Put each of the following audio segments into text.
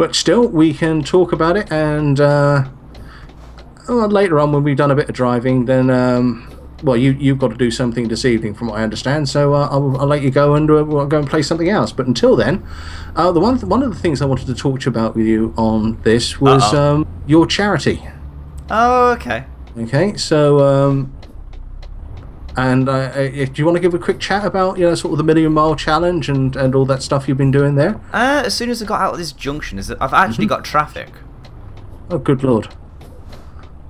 But still, we can talk about it, and later on when we've done a bit of driving, then well, you've got to do something this evening, from what I understand. So I'll let you go and we'll go and play something else. But until then, one of the things I wanted to talk to you about with you on this was your charity. Oh, okay. Okay, so and do you want to give a quick chat about sort of the Million Mile Challenge and all that stuff you've been doing there? As soon as I got out of this junction, I've actually got traffic. Oh, good lord!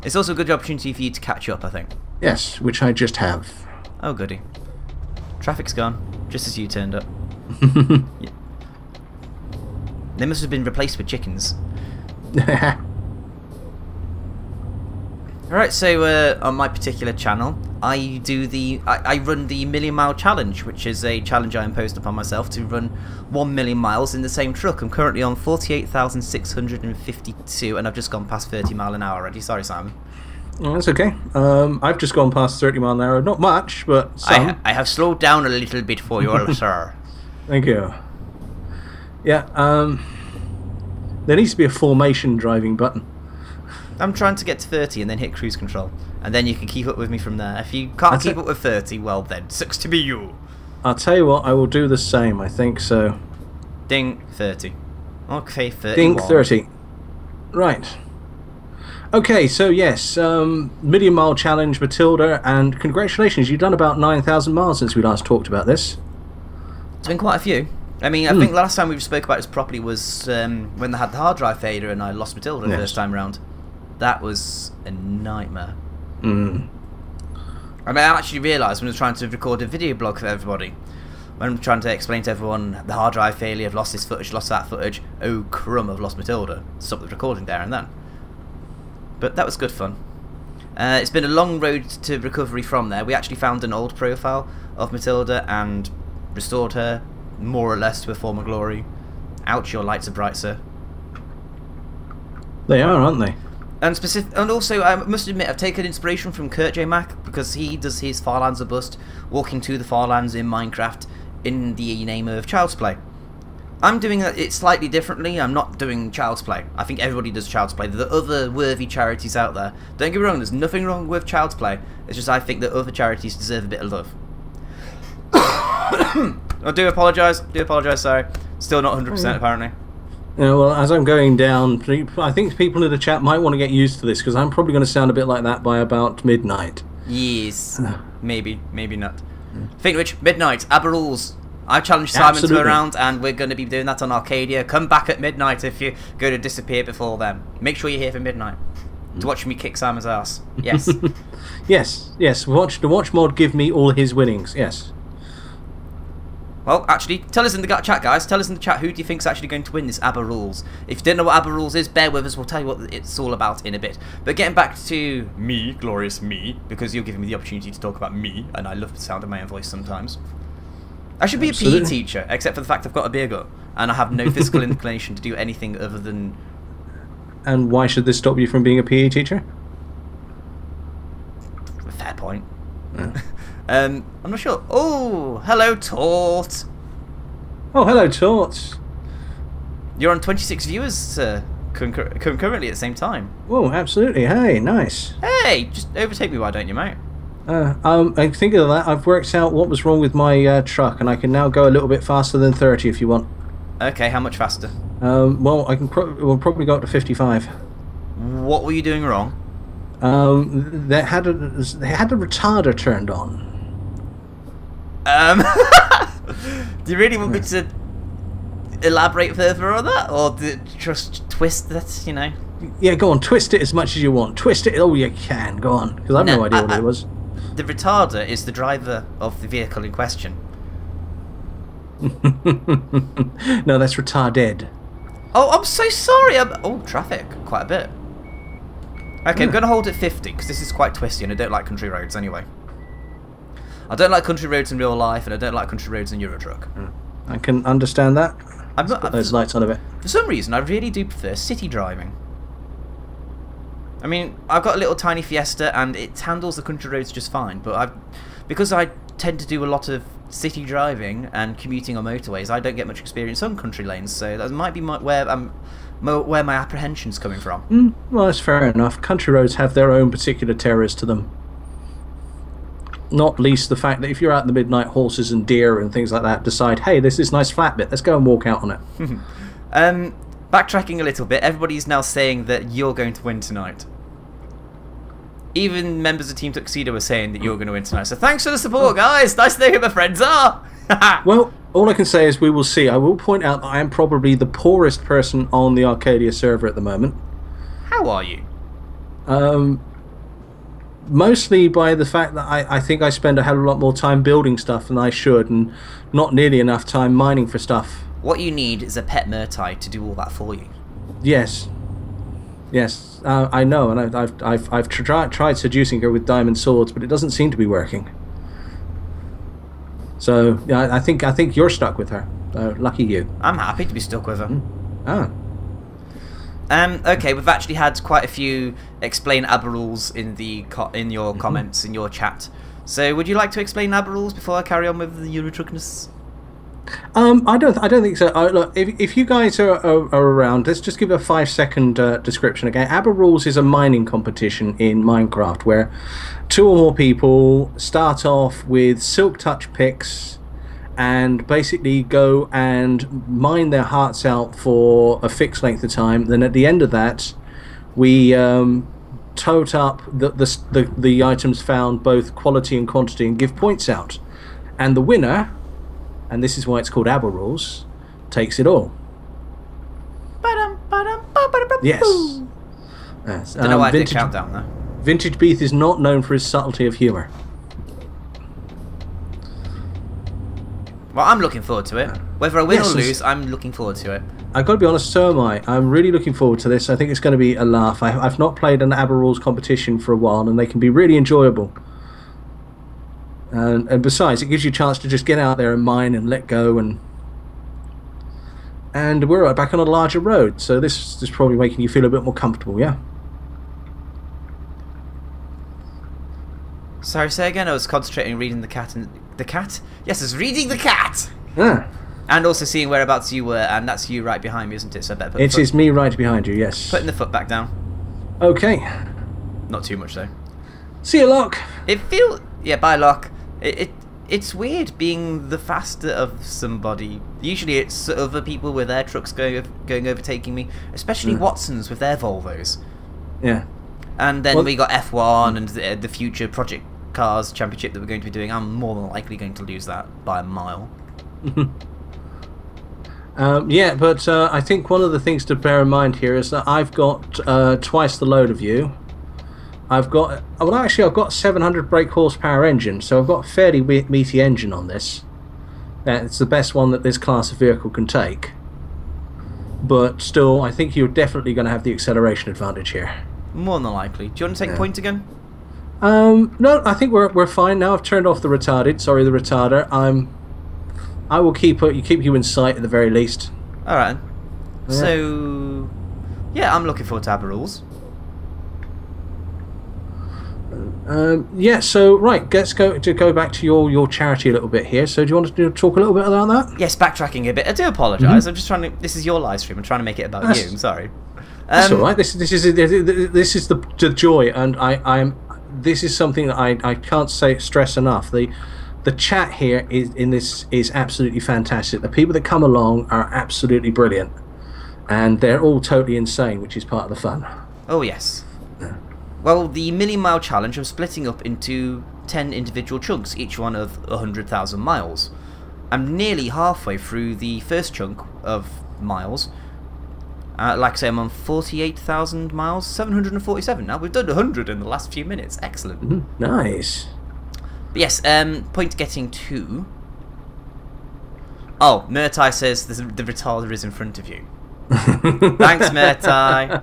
It's also a good opportunity for you to catch up, I think. Yes, which I just have. Oh, goody. Traffic's gone, just as you turned up. Yeah. They must have been replaced with chickens. Alright, so on my particular channel, I run the Million Mile Challenge, which is a challenge I imposed upon myself to run 1 million miles in the same truck. I'm currently on 48,652, and I've just gone past 30 mile an hour already. Sorry, Simon. Oh, that's okay. I've just gone past 30 mile an hour. Not much, but some. I have slowed down a little bit for you, sir. Thank you. Yeah, there needs to be a formation driving button. I'm trying to get to 30 and then hit cruise control, and then you can keep up with me from there. If you can't keep up with 30, well then, sucks to be you. I'll tell you what, I will do the same, I think so. Ding, 30. Okay, 31. Ding, 30. Right. Okay, so yes, Million Mile Challenge, Matilda, and congratulations, you've done about 9,000 miles since we last talked about this. It's been quite a few. I mean, I think the last time we spoke about this properly was when they had the hard drive failure and I lost Matilda the first time around. That was a nightmare. I mean, I actually realised when I was trying to record a video blog for everybody, when I'm trying to explain to everyone the hard drive failure, I've lost this footage, lost that footage, oh crumb, I've lost Matilda. Stop the recording there and then. But that was good fun. It's been a long road to recovery from there. We actually found an old profile of Matilda and restored her more or less to her former glory. Ouch, your lights are bright, sir. They are, aren't they? And also, I must admit, I've taken inspiration from Kurt J. Mack, because he does his Farlands are Bust, walking to the Farlands in Minecraft, in the name of Child's Play. I'm doing it slightly differently. I'm not doing Child's Play. I think everybody does Child's Play. There are other worthy charities out there. Don't get me wrong, there's nothing wrong with Child's Play. It's just I think that other charities deserve a bit of love. I do apologise, sorry. Still not 100% apparently. Yeah, well, as I'm going down, I think people in the chat might want to get used to this, because I'm probably going to sound a bit like that by about midnight. Yes. Maybe, maybe not. Think which, midnight, ABBA rules. I've challenged Simon to a round, and we're going to be doing that on Arcadia. Come back at midnight if you're going to disappear before then. Make sure you're here for midnight to watch me kick Simon's ass. Yes. yes. Watch the watch mod give me all his winnings. Yes. Well, actually, tell us in the chat, guys. Tell us in the chat, who do you think's actually going to win this ABBA rules? If you don't know what ABBA rules is, bear with us. We'll tell you what it's all about in a bit. But getting back to me, glorious me, because you're giving me the opportunity to talk about me, and I love the sound of my own voice sometimes. I should be a PE teacher, except for the fact I've got a beer gut, and I have no physical inclination to do anything other than... And why should this stop you from being a PE teacher? Fair point. Yeah. I'm not sure. Oh, hello, Tort. Oh, hello, Tort. You're on 26 viewers concurrently at the same time. Oh, absolutely. Hey, nice. Hey, just overtake me, why don't you, mate? I'm thinking of that. I've worked out what was wrong with my truck, and I can now go a little bit faster than 30 if you want. Okay, how much faster? Well, I can we'll probably go up to 55. What were you doing wrong? They had the retarder turned on. Do you really want me to elaborate further on that, or just twist that, you know? Yeah, go on, twist it as much as you want. Twist it all you can. Go on, because I've no idea what it was. The retarder is the driver of the vehicle in question. No, that's retarded. Oh, I'm so sorry. Oh, traffic, quite a bit. Okay, I'm going to hold it 50, because this is quite twisty, and I don't like country roads anyway. I don't like country roads in real life, and I don't like country roads in Eurotruck. I can understand that. Put those lights on a bit. For some reason, I really do prefer city driving. I mean, I've got a little tiny Fiesta, and it handles the country roads just fine, but because I tend to do a lot of city driving and commuting on motorways, I don't get much experience on country lanes, so that might be where I'm where my apprehension's coming from. Well, that's fair enough. Country roads have their own particular terrors to them. Not least the fact that if you're out in the midnight, horses and deer and things like that decide, hey, this is nice flat bit, let's go and walk out on it. Backtracking a little bit, everybody's now saying that you're going to win tonight. Even members of Team Tuxedo were saying that you're going to win tonight. So thanks for the support, guys. Nice to know who my friends are. Well, all I can say is we will see. I will point out that I am probably the poorest person on the Arcadia server at the moment. How are you? Mostly by the fact that I think I spend a hell of a lot more time building stuff than I should, and not nearly enough time mining for stuff. What you need is a pet Murtai to do all that for you. Yes. Yes, I know, and I've tried seducing her with diamond swords, but it doesn't seem to be working. So yeah, I think you're stuck with her. Lucky you. I'm happy to be stuck with her. Ah. Okay, we've actually had quite a few explain ABBA rules in your comments in your chat. So would you like to explain ABBA rules before I carry on with the Eurotruckness? I don't think so. Look, if you guys are around, let's just give a 5-second description again. ABBA rules is a mining competition in Minecraft where 2 or more people start off with silk touch picks and basically go and mine their hearts out for a fixed length of time. Then at the end of that, we tote up the items found, both quality and quantity, and give points out. And the winner, and this is why it's called ABBA rules, takes it all. Yes. Yes. Don't know why I did countdown though. Vintage Beef is not known for his subtlety of humour. Well, I'm looking forward to it. Whether I win or lose, I'm looking forward to it. I've got to be honest, so am I. I'm really looking forward to this. I think it's going to be a laugh. I've not played an ABBA rules competition for a while, and they can be really enjoyable. And besides, it gives you a chance to just get out there and mine and let go, and we're back on a larger road, so this is probably making you feel a bit more comfortable, yeah? Sorry, say again. I was concentrating reading the cat and the cat. Yes, I was reading the cat. Ah. And also seeing whereabouts you were, and that's you right behind me, isn't it? So I better put it is me right behind you, yes. Putting the foot back down. Okay. Not too much though. See you, Locke. Bye, Locke. It's weird being the faster of somebody. Usually it's other people with their trucks going overtaking me, especially Watsons with their Volvos. Yeah. And then we got F1 and the future Project Cars Championship that we're going to be doing. I'm more than likely going to lose that by a mile. Yeah, but I think one of the things to bear in mind here is that I've got twice the load of you. I've got a 700 brake horsepower engine, so I've got a fairly meaty engine on this. It's the best one that this class of vehicle can take. But still, I think you're definitely going to have the acceleration advantage here. More than likely. Do you want to take point again? No, I think we're fine now. I've turned off the retarder. I will keep you in sight at the very least. All right. Yeah. So, yeah, I'm looking forward to ABBA rules. Yeah. So right, let's go back to your charity a little bit here. So do you want to talk a little bit about that? Yes, backtracking a bit. I do apologise. I'm just trying to. This is your live stream. I'm trying to make it about you. I'm sorry. That's all right. This is the joy, and this is something that I can't stress enough. The chat here is absolutely fantastic. The people that come along are absolutely brilliant, and they're all totally insane, which is part of the fun. Oh yes. Yeah. Well, the Million Mile Challenge, I'm splitting up into 10 individual chunks, each one of 100,000 miles. I'm nearly halfway through the first chunk of miles. Like I say, I'm on 48,000 miles, 747 now. We've done 100 in the last few minutes. Excellent. Nice. But yes, point getting to... Oh, Murtai says the retarder is in front of you. Thanks, Murtai.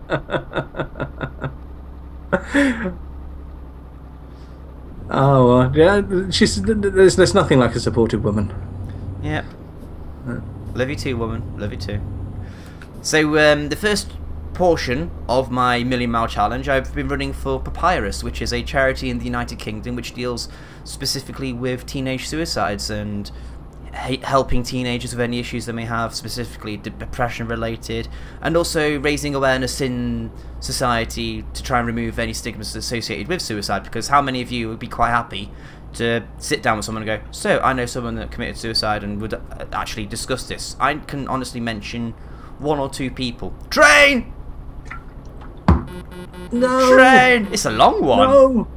Oh, yeah, there's nothing like a supportive woman. Yep. Love you too, woman. Love you too. So, the first portion of my Million Mile Challenge, I've been running for Papyrus, which is a charity in the United Kingdom which deals specifically with teenage suicides and helping teenagers with any issues they may have, specifically depression related, and also raising awareness in society to try and remove any stigmas associated with suicide, because how many of you would be quite happy to sit down with someone and go, so I know someone that committed suicide, and would actually discuss this? I can honestly mention 1 or 2 people. Train! No! Train! It's a long one. No!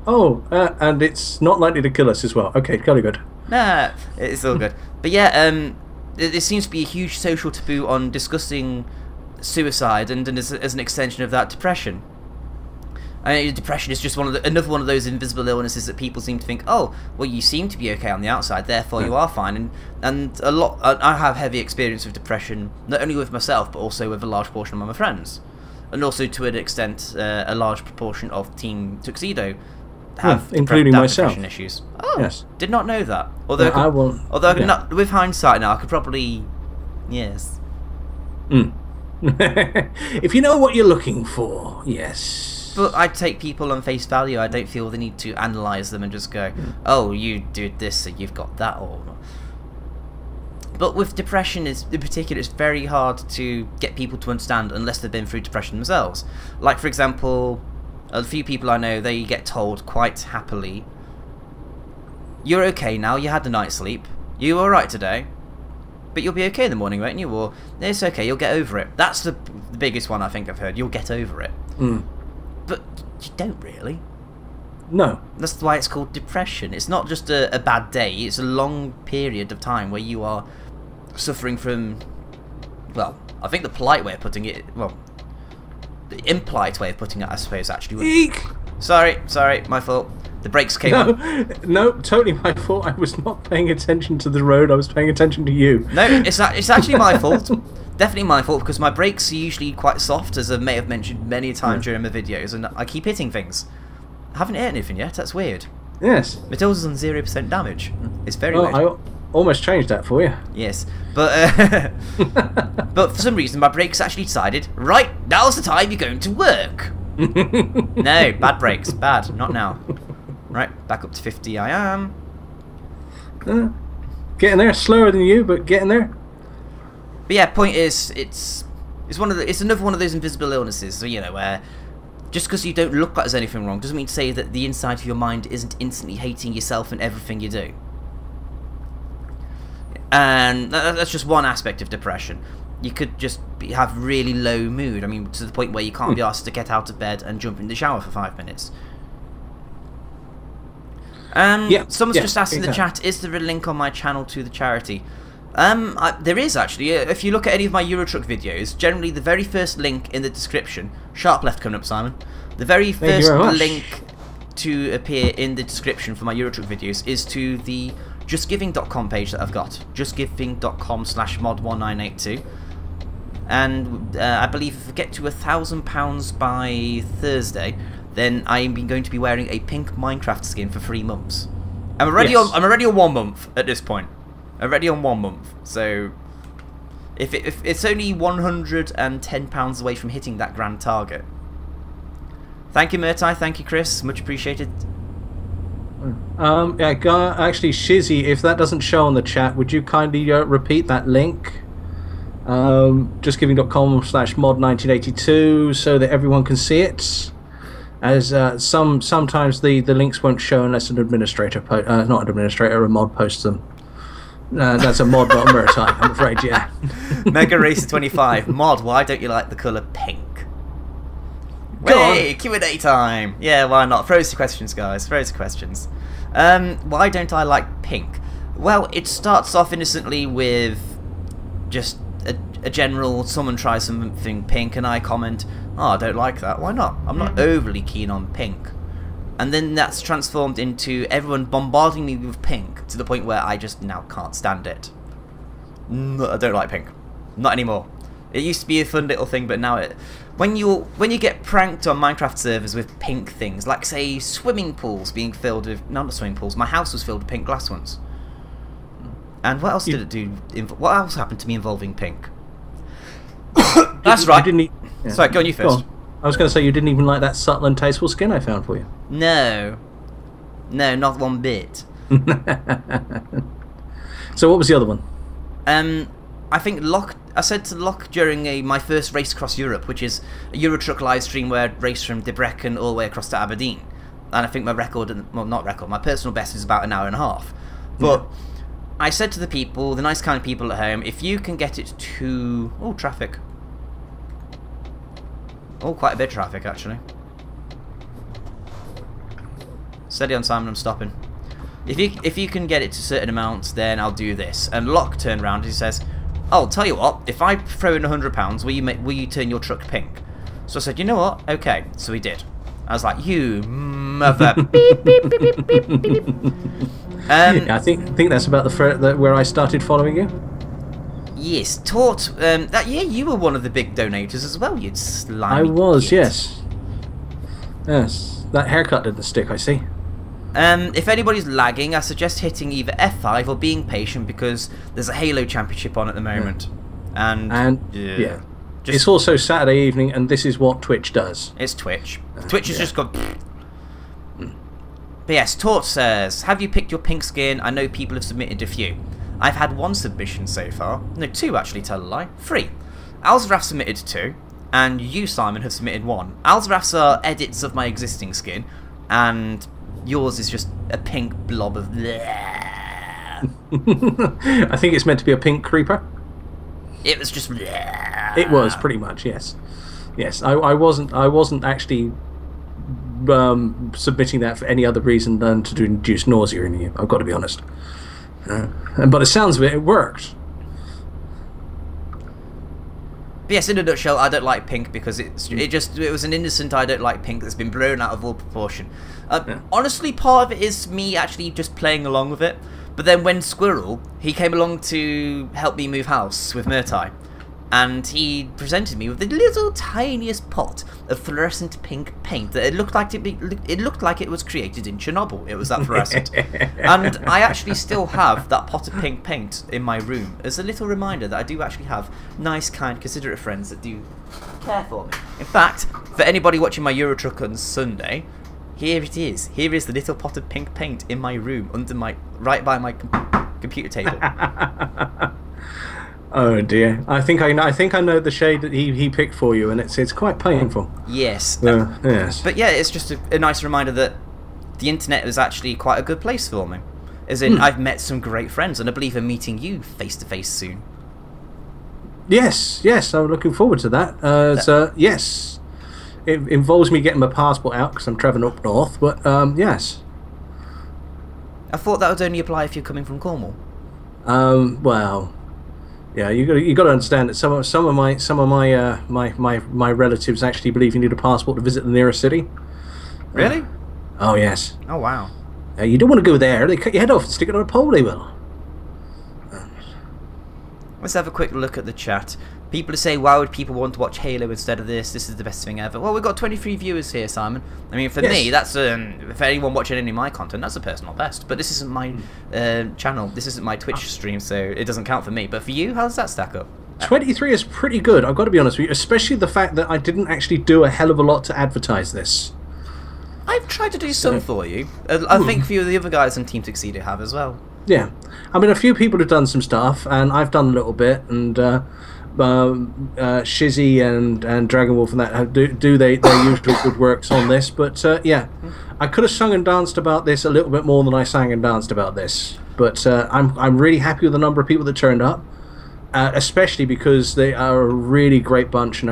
Oh, and it's not likely to kill us as well. Okay, kind of good. Nah, it's all good. But yeah, there seems to be a huge social taboo on discussing suicide, and as an extension of that, depression. I mean, depression is just another one of those invisible illnesses that people seem to think, oh, well, you seem to be okay on the outside, therefore you are fine. And I have heavy experience with depression, not only with myself, but also with a large portion of my friends, and also to an extent, a large proportion of Team Tuxedo have including myself depression issues. Oh, yes, did not know that. Although, not with hindsight now, I could probably, yes. If you know what you're looking for, yes. But I take people on face value. I don't feel the need to analyse them and just go, oh, you did this, so you've got that. Or but with depression in particular, it's very hard to get people to understand unless they've been through depression themselves. Like, for example, a few people I know, they get told quite happily, you're okay now, you had a night's sleep, you were alright today, but you'll be okay in the morning, won't you? Or, it's okay, you'll get over it. That's the biggest one I think I've heard, you'll get over it. But you don't really. No. That's why it's called depression. It's not just a bad day, it's a long period of time where you are suffering from, well, I think the polite way of putting it, well, the impolite way of putting it, I suppose, actually. Eek! Sorry, my fault. The brakes came on. No, totally my fault. I was not paying attention to the road. I was paying attention to you. No, it's actually my fault. Definitely my fault, because my brakes are usually quite soft, as I may have mentioned many times during my videos, and I keep hitting things. I haven't hit anything yet. That's weird. Yes. Matilda's on 0% damage. It's very weird. I almost changed that for you. Yes, but but for some reason my brakes actually decided, right, now's the time you're going to work. No, bad brakes, bad, not now. Right, back up to 50 I am. Getting there, slower than you, but getting there. But yeah, point is, it's another one of those invisible illnesses, so, you know, where just because you don't look like there's anything wrong doesn't mean to say that the inside of your mind isn't instantly hating yourself and everything you do. And that's just one aspect of depression. You could just have really low mood. I mean, to the point where you can't be asked to get out of bed and jump in the shower for 5 minutes. Someone's just asked in the chat, is there a link on my channel to the charity? There is actually. If you look at any of my Eurotruck videos, generally the very first link in the description, sharp left coming up, Simon. The very first link to appear in the description for my Eurotruck videos is to the justgiving.com page that I've got, justgiving.com/mod1982, and I believe if I get to £1,000 by Thursday, then I'm going to be wearing a pink Minecraft skin for 3 months. I'm already on 1 month at this point. Already on 1 month, so if it's only £110 away from hitting that grand target. Thank you, Murtai. Thank you, Chris. Much appreciated. Actually, Shizzy, if that doesn't show on the chat, would you kindly repeat that link? Justgiving.com/mod1982 so that everyone can see it. As sometimes the links won't show unless an administrator, not an administrator, a mod posts them. That's a mod, not a Murtai, I'm afraid, yeah. Mega Racer 25. Mod, why don't you like the colour pink? Hey, Q&A time! Yeah, why not? Throw us your questions, guys. Throw us your questions. Why don't I like pink? Well, it starts off innocently with just a general, someone tries something pink and I comment, oh, I don't like that. Why not? I'm not overly keen on pink. And then that's transformed into everyone bombarding me with pink to the point where I just now can't stand it. No, I don't like pink. Not anymore. It used to be a fun little thing, but now when you get pranked on Minecraft servers with pink things, like say swimming pools being filled with, no, not swimming pools, my house was filled with pink glass once. And what else did it do? What else happened to me involving pink? That's right. Sorry, go on, you first. Go on. I was going to say, you didn't even like that subtle and tasteful skin I found for you. No. No, not one bit. So what was the other one? I think Locke. I said to Locke during my first race across Europe, which is a Eurotruck live stream where I raced from Debrecen all the way across to Aberdeen, and I think my record, well, not record, my personal best is about an hour and a half. But I said to the people, the nice kind of people at home, if you can get it to traffic. Oh, quite a bit of traffic actually. Steady on, Simon. I'm stopping. If you can get it to certain amounts, then I'll do this. And Locke turned around and he says, "I'll tell you what. If I throw in £100, will you turn your truck pink?" So I said, "You know what? Okay." So he did. I was like, "You mother." Beep, beep, beep, beep, beep, beep, beep. Yeah, I think that's about where I started following you. Yes, taught that year you were one of the big donators as well. You'd slimy. I was, kid. yes. Yes, that haircut didn't stick. I see. If anybody's lagging, I suggest hitting either F5 or being patient because there's a Halo Championship on at the moment. And yeah. It's also Saturday evening, and this is what Twitch does. It's Twitch. Twitch has just gone. But yes, Tort says, "Have you picked your pink skin? I know people have submitted a few. I've had 1 submission so far. No, 2 actually, tell a lie. 3. Alzaraf submitted 2, and you, Simon, have submitted 1. Alzaraf's are edits of my existing skin, and yours is just a pink blob of bleh. I think it's meant to be a pink creeper. It was just bleh. It was pretty much, yes. Yes, I wasn't actually submitting that for any other reason than to induce nausea in you. I've got to be honest. But it sounds of it worked. But yes, in a nutshell, I don't like pink because it was an innocent I don't like pink that's been blown out of all proportion. Honestly, part of it is me actually just playing along with it. But then when Squirrel, he came along to help me move house with Murtai, and he presented me with the little tiniest pot of fluorescent pink paint that it looked like it was created in Chernobyl. It was that fluorescent. And I actually still have that pot of pink paint in my room as a little reminder that I do actually have nice, kind, considerate friends that do care for me. In fact, for anybody watching my Eurotruck on Sunday, here it is. Here is the little pot of pink paint in my room, right by my computer table. Oh dear! I think I know the shade that he picked for you, and it's quite painful. Yes. Yes. But yeah, it's just a nice reminder that the internet is actually quite a good place for me. As in, I've met some great friends, and I believe I'm meeting you face to face soon. Yes, I'm looking forward to that. Yes, it involves me getting my passport out because I'm travelling up north. But yes. I thought that would only apply if you're coming from Cornwall. Well. Yeah, you got to understand that some of my relatives actually believe you need a passport to visit the nearest city. Really? Oh yes. Oh wow. You don't want to go there. They cut your head off and stick it on a pole. They will. Let's have a quick look at the chat. People are saying, why would people want to watch Halo instead of this? This is the best thing ever. Well, we've got 23 viewers here, Simon. I mean, for me, that's for anyone watching any of my content, that's a personal best. But this isn't my channel. This isn't my Twitch stream, so it doesn't count for me. But for you, how does that stack up? 23 is pretty good, I've got to be honest with you, especially the fact that I didn't actually do a hell of a lot to advertise this. I've tried to do some for you. I think a few of the other guys on Team Tuxedo have as well. Yeah. I mean, a few people have done some stuff, and I've done a little bit, and Shizzy and Dragon Wolf and that do their usual good works on this, but yeah, I could have sung and danced about this a little bit more than I sang and danced about this. But I'm really happy with the number of people that turned up, especially because they are a really great bunch. And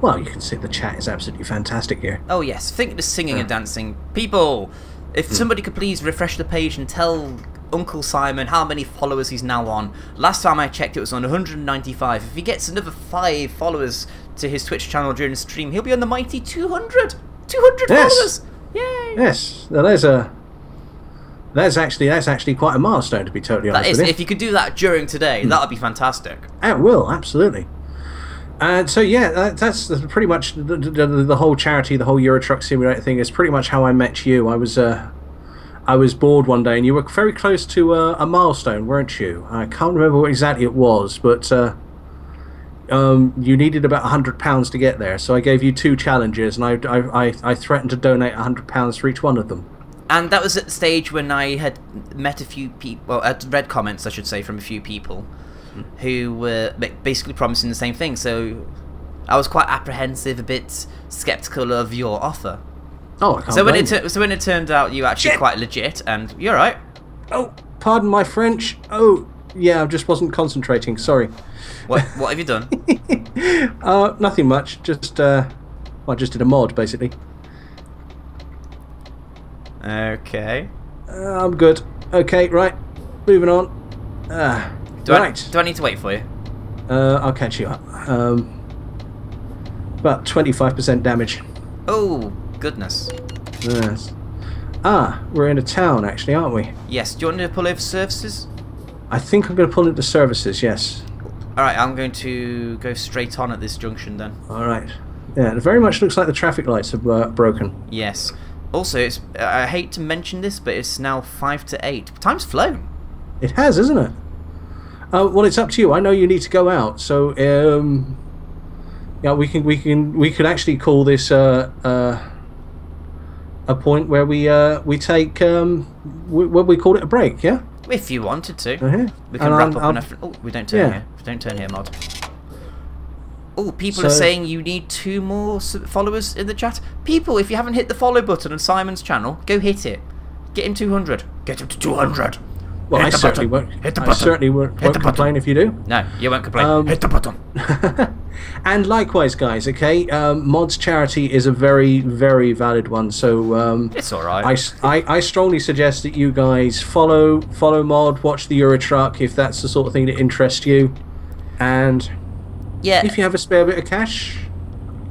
well, you can see the chat is absolutely fantastic here. Oh yes, think of the singing and dancing people. If somebody could please refresh the page and tell Uncle Simon how many followers he's now on. Last time I checked, it was on 195. If he gets another 5 followers to his Twitch channel during the stream, he'll be on the mighty 200. 200 followers! Yay! Yes, now that's actually quite a milestone, to be totally honest with you. If you could do that during today, that would be fantastic. It will, absolutely. So yeah, that's pretty much the whole charity, the whole Eurotruck Simulator thing is pretty much how I met you. I was bored one day, and you were very close to a milestone, weren't you? I can't remember what exactly it was, but you needed about £100 to get there. So I gave you 2 challenges, and I threatened to donate £100 for each one of them. And that was at the stage when I had met a few people, well, I'd read comments, I should say, from a few people who were basically promising the same thing. So I was quite apprehensive, a bit skeptical of your offer. Oh, I can't so when it turned out you actually quite legit, and you're right. Oh, pardon my French. Oh, yeah, I just wasn't concentrating. Sorry. What have you done? Nothing much. Just I just did a mod basically. Okay. I'm good. Okay, right. Moving on. Do I need to wait for you? I'll catch you up. About 25% damage. Oh, goodness. Yes. We're in a town actually, aren't we? Yes. Do you want me to pull over services? I think I'm going to pull into services, yes. Alright, I'm going to go straight on at this junction then. Alright. Yeah, it very much looks like the traffic lights have broken. Yes. Also, I hate to mention this, but it's now 5 to 8. Time's flown. It has, isn't it? Well, it's up to you. I know you need to go out, so yeah, we could actually call this a point where we take we call it a break, yeah. If you wanted to, we can and wrap up enough. Oh, we don't turn here. Don't turn here, mod. Oh, people are saying you need 2 more followers in the chat. People, if you haven't hit the follow button on Simon's channel, go hit it. Get him 200. Get him to 200. Well, I certainly won't. Hit the button. I certainly won't complain if you do. No, you won't complain. Hit the button. And likewise, guys. Okay, Mod's charity is a very, very valid one. So it's all right. I strongly suggest that you guys follow Mod, watch the Euro Truck if that's the sort of thing that interests you, and yeah, if you have a spare bit of cash,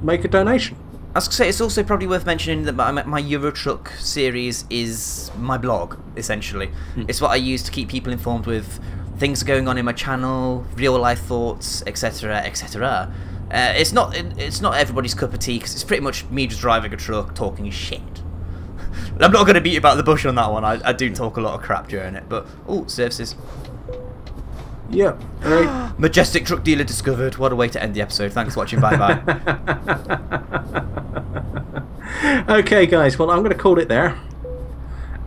make a donation. I was going to say, it's also probably worth mentioning that my Euro Truck series is my blog, essentially. It's what I use to keep people informed with things going on in my channel, real life thoughts, etc, etc. It's not everybody's cup of tea, because it's pretty much me just driving a truck talking shit. I'm not going to beat you about the bush on that one. I do talk a lot of crap during it, but oh, services. Yeah, right. Majestic truck dealer discovered. What a way to end the episode. Thanks for watching. Bye bye. Okay, guys. Well, I'm going to call it there.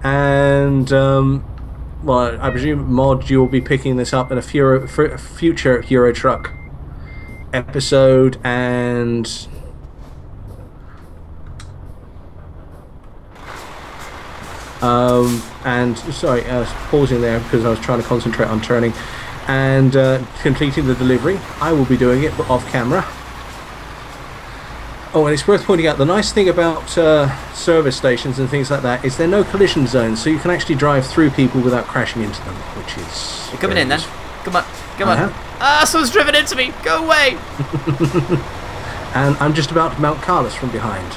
And well, I presume Mod, you'll be picking this up in a future Euro Truck episode, and sorry, I was pausing there because I was trying to concentrate on turning and completing the delivery. I will be doing it, but off camera. Oh, and it's worth pointing out, the nice thing about service stations and things like that is there are no collision zones, so you can actually drive through people without crashing into them, which is... You're coming in then? Come on, come on. Someone's driven into me! Go away! And I'm just about to mount Carlos from behind.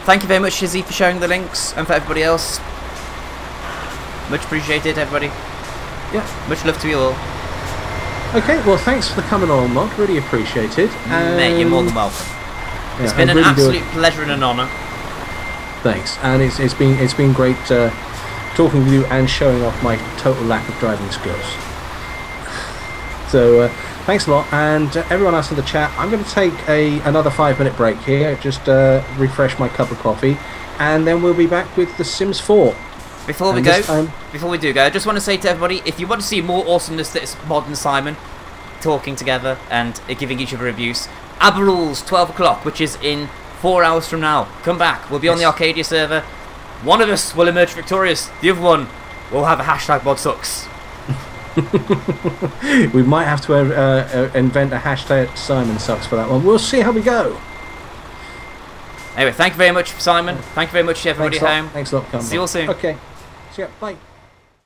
Thank you very much, Shizzy, for sharing the links, and for everybody else. Much appreciated, everybody. Yeah. Much love to you all. Okay, well, thanks for coming on, Mod. Really appreciate it. Mate, you're more than welcome. Yeah, it's been an absolute pleasure and an honour. Thanks, and it's been great talking with you and showing off my total lack of driving skills. So thanks a lot, and everyone else in the chat. I'm going to take another 5-minute break here, just refresh my cup of coffee, and then we'll be back with The Sims 4. Before we do go, I just want to say to everybody, if you want to see more awesomeness that is Mod and Simon talking together and giving each other abuse, Aber Rules 12 o'clock, which is in 4 hours from now. Come back. We'll be on the Arcadia server. One of us will emerge victorious. The other one will have a hashtag mod sucks. We might have to invent a hashtag Simon sucks for that one. We'll see how we go. Anyway, thank you very much, Simon. Thank you very much to everybody at home. Thanks a lot. See you all soon. Okay. See ya. Bye.